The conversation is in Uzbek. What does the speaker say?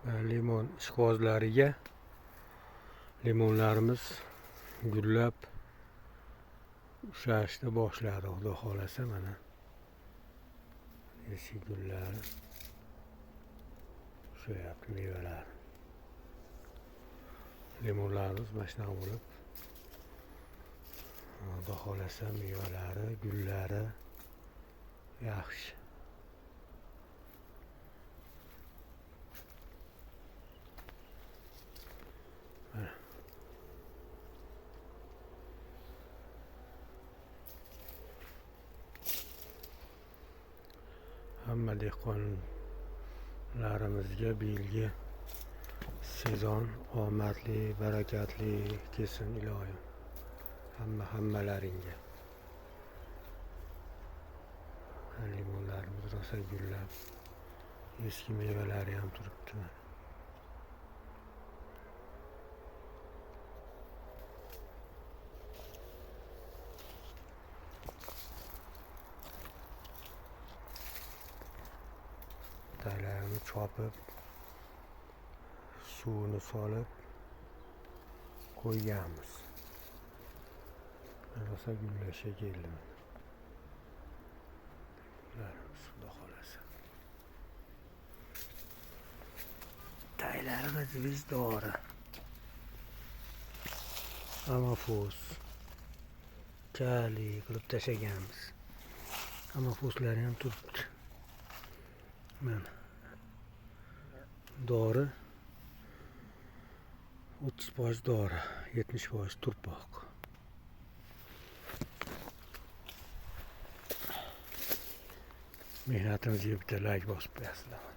limon ishqibozlariga limonlarimiz gullab ushlashni boshladi. Xudo xohlasa mana eski gullari ushlayapti, mevalari. Limonlarimiz mana shunaqa bo'lib, Xudo xohlasa mevalari, gullari yaxshi. Hamma dehqonlarimizga bilgi sezon omadli, barakatli kelsin iloyim. Hammalaringga. Limonlarimiz rosa gullab, eski mevalari ham turibdi. Taylarni chopib, suvini solib qo'yganmiz. Rosa gullashga keldi. Xudo xohlasa. Taylarimiz vijdori. Amafos. Kali qilib tashlaganmiz. Amafoslari ham turibdi. Mana. Dori 30% dori, 70% turpoq. Mehnatimizga bitta like bosib qo'yasizlar.